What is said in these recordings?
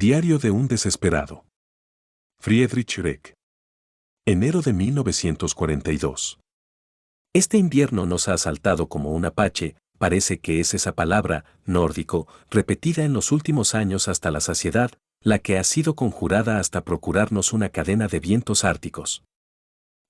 Diario de un desesperado. Friedrich Reck. Enero de 1942. Este invierno nos ha asaltado como un apache, parece que es esa palabra, nórdico, repetida en los últimos años hasta la saciedad, la que ha sido conjurada hasta procurarnos una cadena de vientos árticos.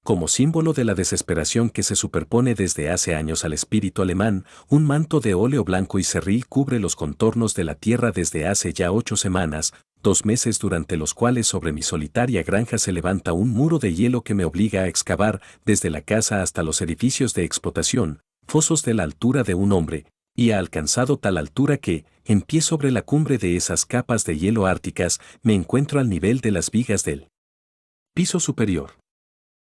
Como símbolo de la desesperación que se superpone desde hace años al espíritu alemán, un manto de óleo blanco y cerril cubre los contornos de la tierra desde hace ya 8 semanas, 2 meses durante los cuales sobre mi solitaria granja se levanta un muro de hielo que me obliga a excavar, desde la casa hasta los edificios de explotación, fosos de la altura de un hombre, y ha alcanzado tal altura que, en pie sobre la cumbre de esas capas de hielo árticas, me encuentro al nivel de las vigas del piso superior.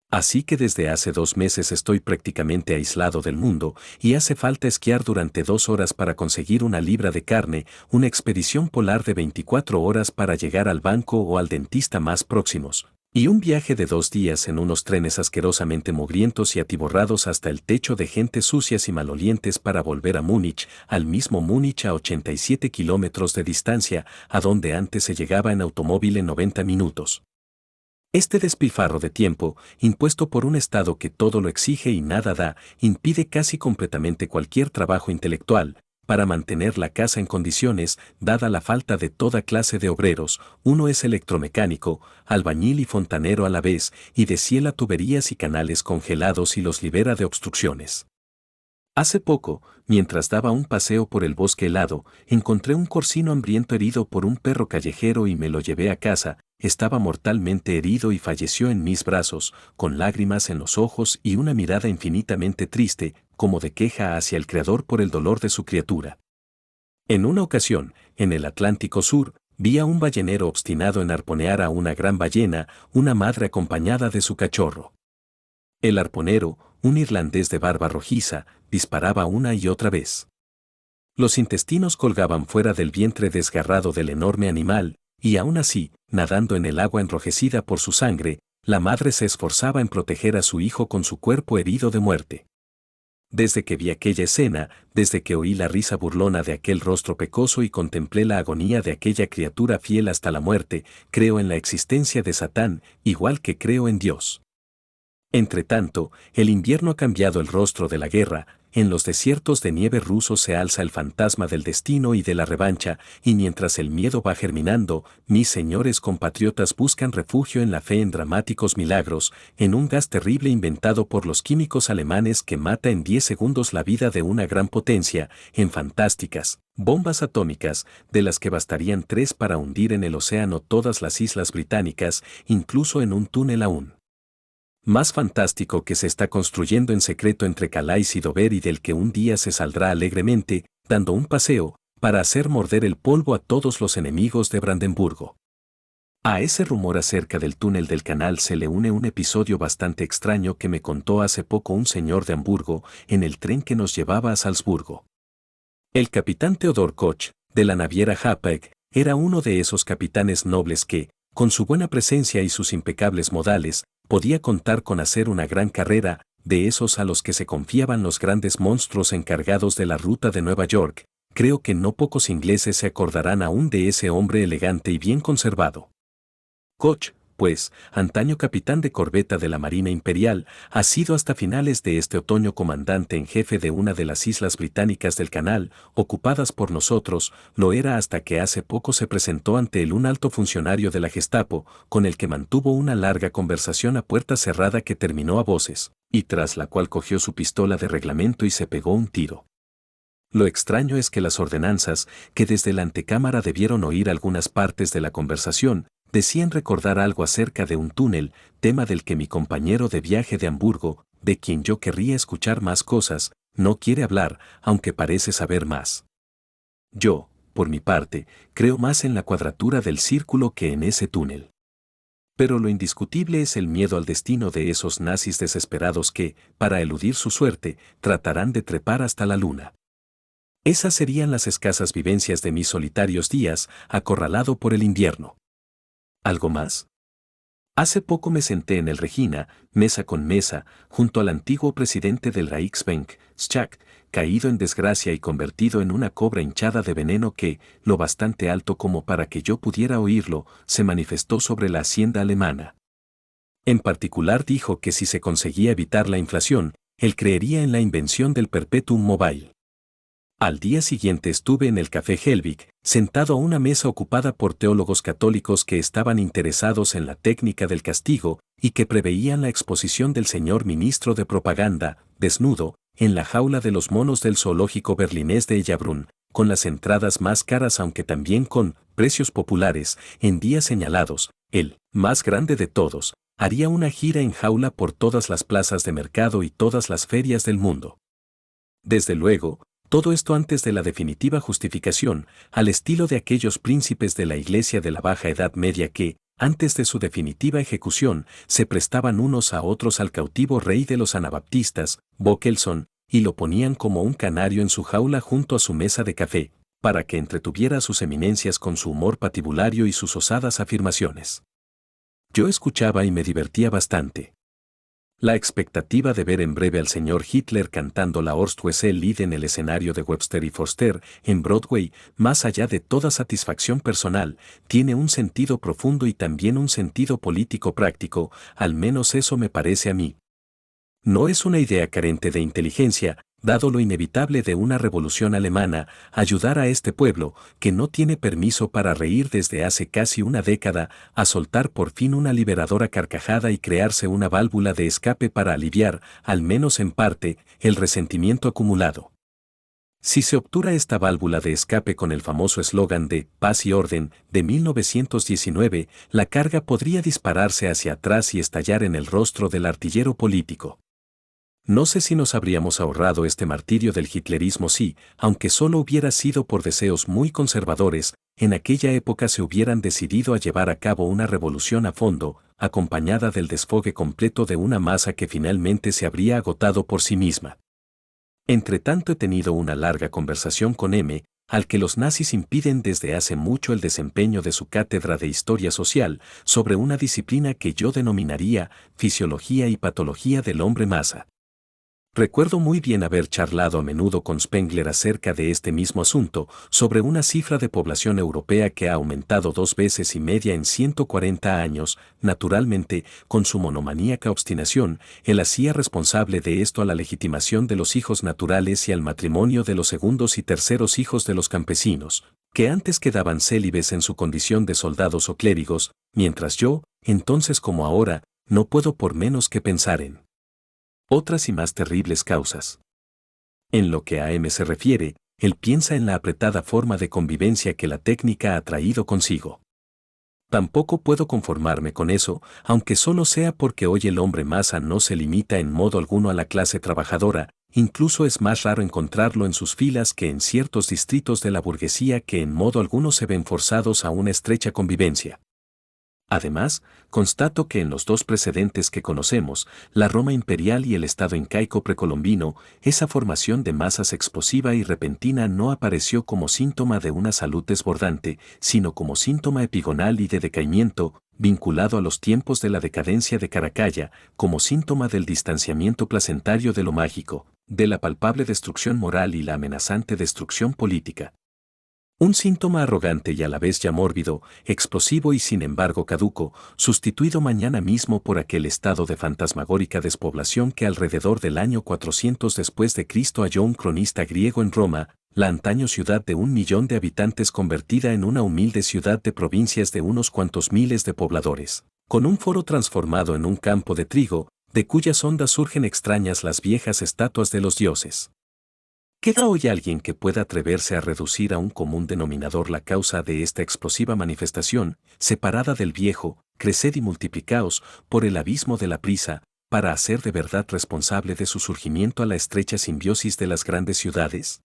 Así que desde hace 2 meses estoy prácticamente aislado del mundo, y hace falta esquiar durante 2 horas para conseguir una libra de carne, una expedición polar de 24 horas para llegar al banco o al dentista más próximos, y un viaje de 2 días en unos trenes asquerosamente mugrientos y atiborrados hasta el techo de gentes sucias y malolientes para volver a Múnich, al mismo Múnich a 87 kilómetros de distancia, a donde antes se llegaba en automóvil en 90 minutos. Este despilfarro de tiempo, impuesto por un Estado que todo lo exige y nada da, impide casi completamente cualquier trabajo intelectual. Para mantener la casa en condiciones, dada la falta de toda clase de obreros, uno es electromecánico, albañil y fontanero a la vez, y deshiela tuberías y canales congelados y los libera de obstrucciones. Hace poco, mientras daba un paseo por el bosque helado, encontré un corsino hambriento herido por un perro callejero y me lo llevé a casa. Estaba mortalmente herido y falleció en mis brazos, con lágrimas en los ojos y una mirada infinitamente triste, como de queja hacia el Creador por el dolor de su criatura. En una ocasión, en el Atlántico Sur, vi a un ballenero obstinado en arponear a una gran ballena, una madre acompañada de su cachorro. El arponero, un irlandés de barba rojiza, disparaba una y otra vez. Los intestinos colgaban fuera del vientre desgarrado del enorme animal, y aún así, nadando en el agua enrojecida por su sangre, la madre se esforzaba en proteger a su hijo con su cuerpo herido de muerte. Desde que vi aquella escena, desde que oí la risa burlona de aquel rostro pecoso y contemplé la agonía de aquella criatura fiel hasta la muerte, creo en la existencia de Satán, igual que creo en Dios. Entretanto, el invierno ha cambiado el rostro de la guerra, en los desiertos de nieve rusos se alza el fantasma del destino y de la revancha, y mientras el miedo va germinando, mis señores compatriotas buscan refugio en la fe en dramáticos milagros, en un gas terrible inventado por los químicos alemanes que mata en 10 segundos la vida de una gran potencia, en fantásticas bombas atómicas, de las que bastarían 3 para hundir en el océano todas las islas británicas, incluso en un túnel aún más fantástico que se está construyendo en secreto entre Calais y Dover y del que un día se saldrá alegremente, dando un paseo, para hacer morder el polvo a todos los enemigos de Brandenburgo. A ese rumor acerca del túnel del canal se le une un episodio bastante extraño que me contó hace poco un señor de Hamburgo en el tren que nos llevaba a Salzburgo. El capitán Theodor Koch, de la naviera Hapag, era uno de esos capitanes nobles que, con su buena presencia y sus impecables modales, podía contar con hacer una gran carrera, de esos a los que se confiaban los grandes monstruos encargados de la ruta de Nueva York. Creo que no pocos ingleses se acordarán aún de ese hombre elegante y bien conservado. Koch, pues, antaño capitán de corbeta de la Marina Imperial, ha sido hasta finales de este otoño comandante en jefe de una de las islas británicas del canal, ocupadas por nosotros. Lo era hasta que hace poco se presentó ante él un alto funcionario de la Gestapo, con el que mantuvo una larga conversación a puerta cerrada que terminó a voces, y tras la cual cogió su pistola de reglamento y se pegó un tiro. Lo extraño es que las ordenanzas, que desde la antecámara debieron oír algunas partes de la conversación, decían recordar algo acerca de un túnel, tema del que mi compañero de viaje de Hamburgo, de quien yo querría escuchar más cosas, no quiere hablar, aunque parece saber más. Yo, por mi parte, creo más en la cuadratura del círculo que en ese túnel. Pero lo indiscutible es el miedo al destino de esos nazis desesperados que, para eludir su suerte, tratarán de trepar hasta la luna. Esas serían las escasas vivencias de mis solitarios días, acorralado por el invierno. ¿Algo más? Hace poco me senté en el Regina, mesa con mesa, junto al antiguo presidente del Reichsbank, Schack, caído en desgracia y convertido en una cobra hinchada de veneno que, lo bastante alto como para que yo pudiera oírlo, se manifestó sobre la hacienda alemana. En particular dijo que si se conseguía evitar la inflación, él creería en la invención del Perpetuum mobile. Al día siguiente estuve en el Café Helvig, sentado a una mesa ocupada por teólogos católicos que estaban interesados en la técnica del castigo y que preveían la exposición del señor ministro de propaganda, desnudo, en la jaula de los monos del zoológico berlinés de Ellabrunn, con las entradas más caras aunque también con precios populares, en días señalados, el más grande de todos, haría una gira en jaula por todas las plazas de mercado y todas las ferias del mundo. Desde luego, todo esto antes de la definitiva justificación, al estilo de aquellos príncipes de la Iglesia de la Baja Edad Media que, antes de su definitiva ejecución, se prestaban unos a otros al cautivo rey de los anabaptistas, Bockelson, y lo ponían como un canario en su jaula junto a su mesa de café, para que entretuviera a sus eminencias con su humor patibulario y sus osadas afirmaciones. Yo escuchaba y me divertía bastante. La expectativa de ver en breve al señor Hitler cantando la Horst-Wessel-Lied en el escenario de Webster y Forster, en Broadway, más allá de toda satisfacción personal, tiene un sentido profundo y también un sentido político práctico, al menos eso me parece a mí. No es una idea carente de inteligencia, dado lo inevitable de una revolución alemana, ayudar a este pueblo, que no tiene permiso para reír desde hace casi una década, a soltar por fin una liberadora carcajada y crearse una válvula de escape para aliviar, al menos en parte, el resentimiento acumulado. Si se obtura esta válvula de escape con el famoso eslogan de «Paz y Orden» de 1919, la carga podría dispararse hacia atrás y estallar en el rostro del artillero político. No sé si nos habríamos ahorrado este martirio del hitlerismo si, aunque solo hubiera sido por deseos muy conservadores, en aquella época se hubieran decidido a llevar a cabo una revolución a fondo, acompañada del desfogue completo de una masa que finalmente se habría agotado por sí misma. Entretanto he tenido una larga conversación con M., al que los nazis impiden desde hace mucho el desempeño de su cátedra de historia social, sobre una disciplina que yo denominaría fisiología y patología del hombre masa. Recuerdo muy bien haber charlado a menudo con Spengler acerca de este mismo asunto, sobre una cifra de población europea que ha aumentado 2 veces y media en 140 años. Naturalmente, con su monomaníaca obstinación, él hacía responsable de esto a la legitimación de los hijos naturales y al matrimonio de los segundos y terceros hijos de los campesinos, que antes quedaban célibes en su condición de soldados o clérigos, mientras yo, entonces como ahora, no puedo por menos que pensar en otras y más terribles causas. En lo que a M se refiere, él piensa en la apretada forma de convivencia que la técnica ha traído consigo. Tampoco puedo conformarme con eso, aunque solo sea porque hoy el hombre masa no se limita en modo alguno a la clase trabajadora, incluso es más raro encontrarlo en sus filas que en ciertos distritos de la burguesía que en modo alguno se ven forzados a una estrecha convivencia. Además, constato que en los dos precedentes que conocemos, la Roma imperial y el Estado incaico precolombino, esa formación de masas explosiva y repentina no apareció como síntoma de una salud desbordante, sino como síntoma epigonal y de decaimiento, vinculado a los tiempos de la decadencia de Caracalla, como síntoma del distanciamiento placentario de lo mágico, de la palpable destrucción moral y la amenazante destrucción política. Un síntoma arrogante y a la vez ya mórbido, explosivo y sin embargo caduco, sustituido mañana mismo por aquel estado de fantasmagórica despoblación que alrededor del año 400 después de Cristo halló un cronista griego en Roma, la antaño ciudad de 1 millón de habitantes convertida en una humilde ciudad de provincias de unos cuantos miles de pobladores, con un foro transformado en un campo de trigo, de cuyas ondas surgen extrañas las viejas estatuas de los dioses. ¿Queda hoy alguien que pueda atreverse a reducir a un común denominador la causa de esta explosiva manifestación, separada del viejo, creced y multiplicaos, por el abismo de la prisa, para hacer de verdad responsable de su surgimiento a la estrecha simbiosis de las grandes ciudades?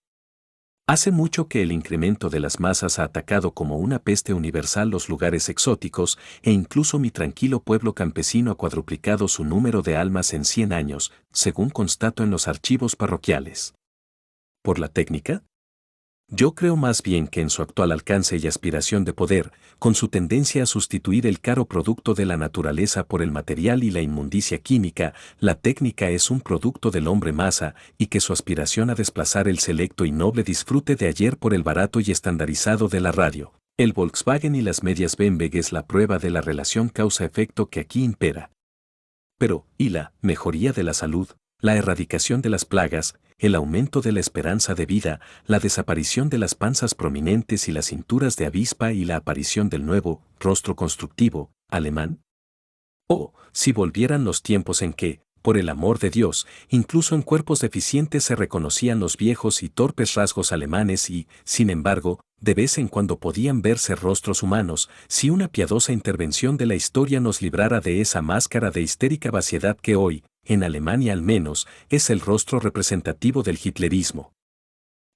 Hace mucho que el incremento de las masas ha atacado como una peste universal los lugares exóticos, e incluso mi tranquilo pueblo campesino ha cuadruplicado su número de almas en 100 años, según constato en los archivos parroquiales. ¿Por la técnica? Yo creo más bien que en su actual alcance y aspiración de poder, con su tendencia a sustituir el caro producto de la naturaleza por el material y la inmundicia química, la técnica es un producto del hombre masa y que su aspiración a desplazar el selecto y noble disfrute de ayer por el barato y estandarizado de la radio, el Volkswagen y las medias BMWeg es la prueba de la relación causa-efecto que aquí impera. Pero, ¿y la mejoría de la salud, la erradicación de las plagas, el aumento de la esperanza de vida, la desaparición de las panzas prominentes y las cinturas de avispa y la aparición del nuevo rostro constructivo alemán? Oh, si volvieran los tiempos en que, por el amor de Dios, incluso en cuerpos deficientes se reconocían los viejos y torpes rasgos alemanes y, sin embargo, de vez en cuando podían verse rostros humanos, si una piadosa intervención de la historia nos librara de esa máscara de histérica vaciedad que hoy, en Alemania al menos, es el rostro representativo del hitlerismo.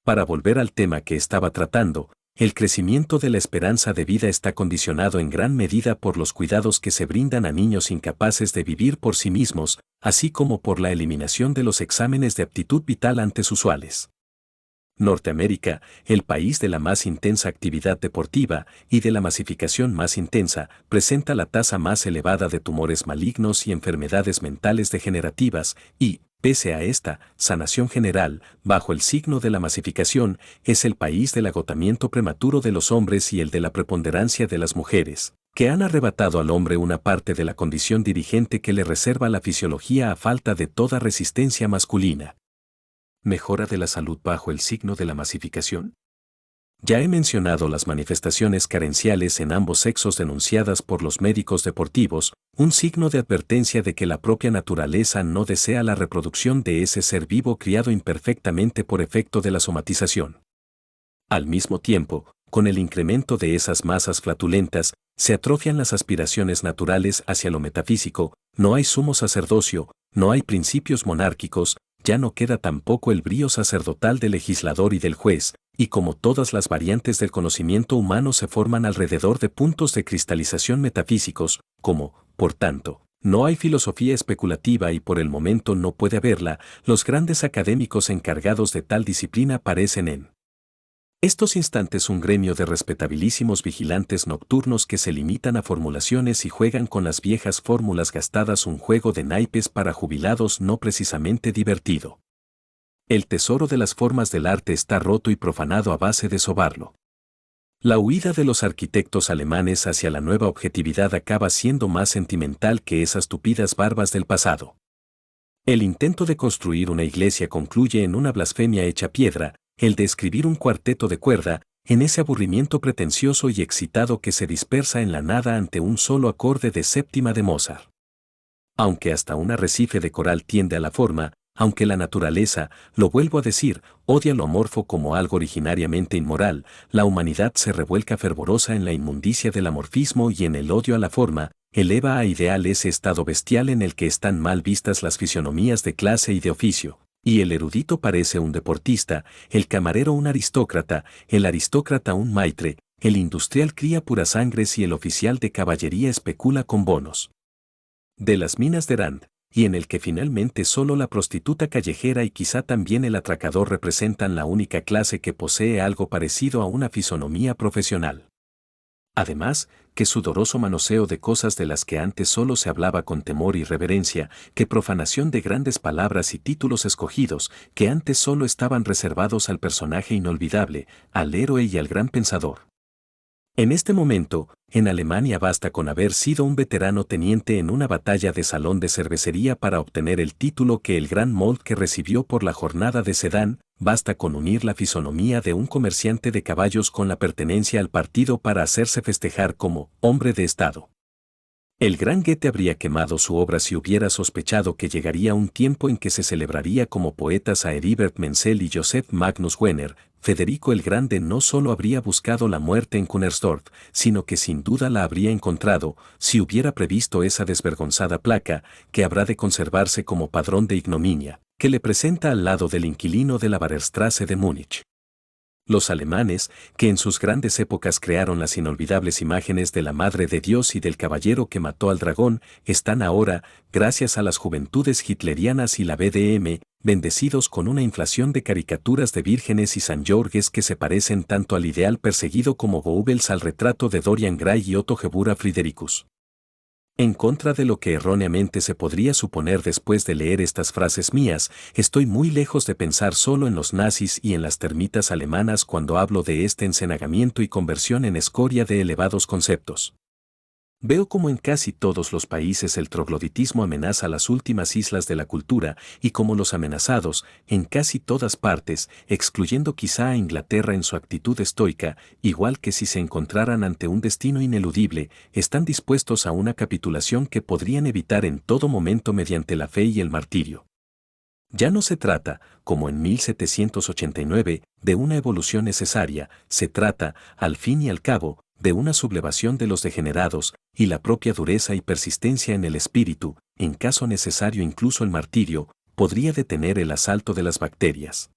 Para volver al tema que estaba tratando, el crecimiento de la esperanza de vida está condicionado en gran medida por los cuidados que se brindan a niños incapaces de vivir por sí mismos, así como por la eliminación de los exámenes de aptitud vital antes usuales. Norteamérica, el país de la más intensa actividad deportiva y de la masificación más intensa, presenta la tasa más elevada de tumores malignos y enfermedades mentales degenerativas y, pese a esta sanación general, bajo el signo de la masificación, es el país del agotamiento prematuro de los hombres y el de la preponderancia de las mujeres, que han arrebatado al hombre una parte de la condición dirigente que le reserva la fisiología a falta de toda resistencia masculina. ¿Mejora de la salud bajo el signo de la masificación? Ya he mencionado las manifestaciones carenciales en ambos sexos denunciadas por los médicos deportivos, un signo de advertencia de que la propia naturaleza no desea la reproducción de ese ser vivo criado imperfectamente por efecto de la somatización. Al mismo tiempo, con el incremento de esas masas flatulentas, se atrofian las aspiraciones naturales hacia lo metafísico, no hay sumo sacerdocio, no hay principios monárquicos, ya no queda tampoco el brío sacerdotal del legislador y del juez, y como todas las variantes del conocimiento humano se forman alrededor de puntos de cristalización metafísicos, como, por tanto, no hay filosofía especulativa y por el momento no puede haberla, los grandes académicos encargados de tal disciplina parecen en estos instantes un gremio de respetabilísimos vigilantes nocturnos que se limitan a formulaciones y juegan con las viejas fórmulas gastadas, un juego de naipes para jubilados no precisamente divertido. El tesoro de las formas del arte está roto y profanado a base de sobarlo. La huida de los arquitectos alemanes hacia la nueva objetividad acaba siendo más sentimental que esas tupidas barbas del pasado. El intento de construir una iglesia concluye en una blasfemia hecha piedra, el de escribir un cuarteto de cuerda, en ese aburrimiento pretencioso y excitado que se dispersa en la nada ante un solo acorde de séptima de Mozart. Aunque hasta un arrecife de coral tiende a la forma, aunque la naturaleza, lo vuelvo a decir, odia lo amorfo como algo originariamente inmoral, la humanidad se revuelca fervorosa en la inmundicia del amorfismo y en el odio a la forma, eleva a ideal ese estado bestial en el que están mal vistas las fisionomías de clase y de oficio. Y el erudito parece un deportista, el camarero un aristócrata, el aristócrata un maitre, el industrial cría puras sangres y el oficial de caballería especula con bonos de las minas de Rand, y en el que finalmente solo la prostituta callejera y quizá también el atracador representan la única clase que posee algo parecido a una fisonomía profesional. Además, qué sudoroso manoseo de cosas de las que antes solo se hablaba con temor y reverencia, qué profanación de grandes palabras y títulos escogidos, que antes solo estaban reservados al personaje inolvidable, al héroe y al gran pensador. En este momento, en Alemania basta con haber sido un veterano teniente en una batalla de salón de cervecería para obtener el título que el gran Moltke recibió por la jornada de Sedán, basta con unir la fisonomía de un comerciante de caballos con la pertenencia al partido para hacerse festejar como hombre de Estado. El gran Goethe habría quemado su obra si hubiera sospechado que llegaría un tiempo en que se celebraría como poetas a Heribert Menzel y Joseph Magnus Werner. Federico el Grande no solo habría buscado la muerte en Kunersdorf, sino que sin duda la habría encontrado, si hubiera previsto esa desvergonzada placa, que habrá de conservarse como padrón de ignominia, que le presenta al lado del inquilino de la Barerstrasse de Múnich. Los alemanes, que en sus grandes épocas crearon las inolvidables imágenes de la Madre de Dios y del caballero que mató al dragón, están ahora, gracias a las juventudes hitlerianas y la BDM, bendecidos con una inflación de caricaturas de vírgenes y San Jorges que se parecen tanto al ideal perseguido como Goebbels al retrato de Dorian Gray y Otto Gebura Fridericus. En contra de lo que erróneamente se podría suponer después de leer estas frases mías, estoy muy lejos de pensar solo en los nazis y en las termitas alemanas cuando hablo de este encenagamiento y conversión en escoria de elevados conceptos. Veo como en casi todos los países el trogloditismo amenaza las últimas islas de la cultura y como los amenazados, en casi todas partes, excluyendo quizá a Inglaterra en su actitud estoica, igual que si se encontraran ante un destino ineludible, están dispuestos a una capitulación que podrían evitar en todo momento mediante la fe y el martirio. Ya no se trata, como en 1789, de una evolución necesaria, se trata, al fin y al cabo, de una sublevación de los degenerados, y la propia dureza y persistencia en el espíritu, en caso necesario incluso el martirio, podría detener el asalto de las bacterias.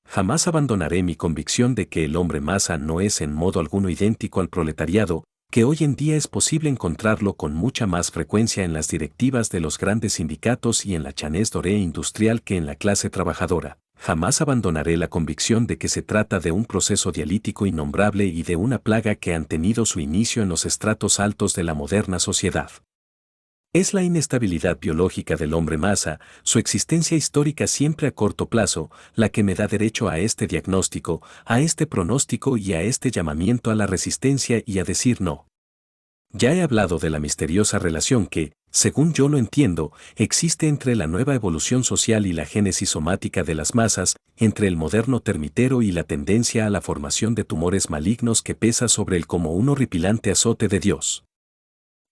Jamás abandonaré mi convicción de que el hombre masa no es en modo alguno idéntico al proletariado, que hoy en día es posible encontrarlo con mucha más frecuencia en las directivas de los grandes sindicatos y en la chanés dorée industrial que en la clase trabajadora. Jamás abandonaré la convicción de que se trata de un proceso dialítico innombrable y de una plaga que han tenido su inicio en los estratos altos de la moderna sociedad. Es la inestabilidad biológica del hombre masa, su existencia histórica siempre a corto plazo, la que me da derecho a este diagnóstico, a este pronóstico y a este llamamiento a la resistencia y a decir no. Ya he hablado de la misteriosa relación que, según yo lo entiendo, existe entre la nueva evolución social y la génesis somática de las masas, entre el moderno termitero y la tendencia a la formación de tumores malignos que pesa sobre él como un horripilante azote de Dios.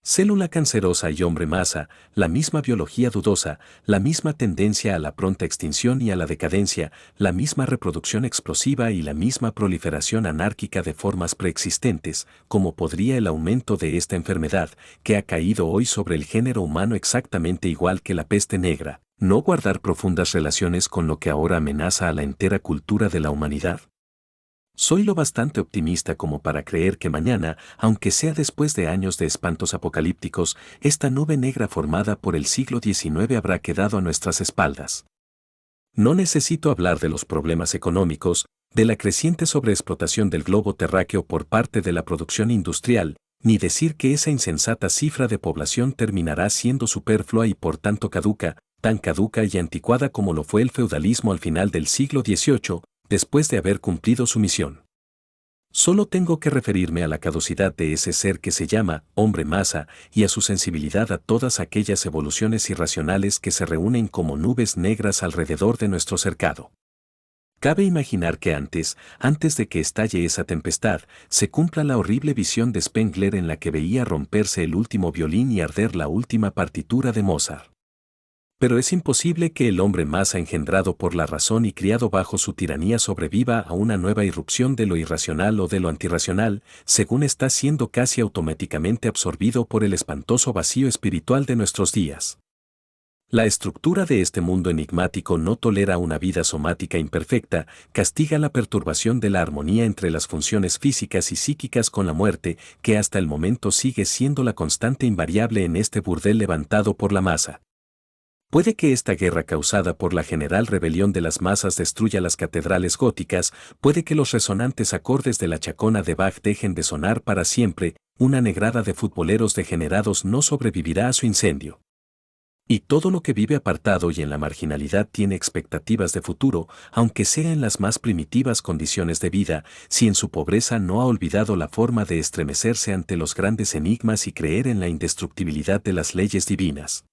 Célula cancerosa y hombre masa, la misma biología dudosa, la misma tendencia a la pronta extinción y a la decadencia, la misma reproducción explosiva y la misma proliferación anárquica de formas preexistentes, como podría el aumento de esta enfermedad, que ha caído hoy sobre el género humano exactamente igual que la peste negra, no guardar profundas relaciones con lo que ahora amenaza a la entera cultura de la humanidad. Soy lo bastante optimista como para creer que mañana, aunque sea después de años de espantos apocalípticos, esta nube negra formada por el siglo XIX habrá quedado a nuestras espaldas. No necesito hablar de los problemas económicos, de la creciente sobreexplotación del globo terráqueo por parte de la producción industrial, ni decir que esa insensata cifra de población terminará siendo superflua y por tanto caduca, tan caduca y anticuada como lo fue el feudalismo al final del siglo XVIII, después de haber cumplido su misión. Solo tengo que referirme a la caducidad de ese ser que se llama hombre masa y a su sensibilidad a todas aquellas evoluciones irracionales que se reúnen como nubes negras alrededor de nuestro cercado. Cabe imaginar que antes de que estalle esa tempestad, se cumpla la horrible visión de Spengler en la que veía romperse el último violín y arder la última partitura de Mozart. Pero es imposible que el hombre masa engendrado por la razón y criado bajo su tiranía sobreviva a una nueva irrupción de lo irracional o de lo antirracional, según está siendo casi automáticamente absorbido por el espantoso vacío espiritual de nuestros días. La estructura de este mundo enigmático no tolera una vida somática imperfecta, castiga la perturbación de la armonía entre las funciones físicas y psíquicas con la muerte, que hasta el momento sigue siendo la constante invariable en este burdel levantado por la masa. Puede que esta guerra causada por la general rebelión de las masas destruya las catedrales góticas, puede que los resonantes acordes de la chacona de Bach dejen de sonar para siempre, una negrada de futboleros degenerados no sobrevivirá a su incendio. Y todo lo que vive apartado y en la marginalidad tiene expectativas de futuro, aunque sea en las más primitivas condiciones de vida, si en su pobreza no ha olvidado la forma de estremecerse ante los grandes enigmas y creer en la indestructibilidad de las leyes divinas.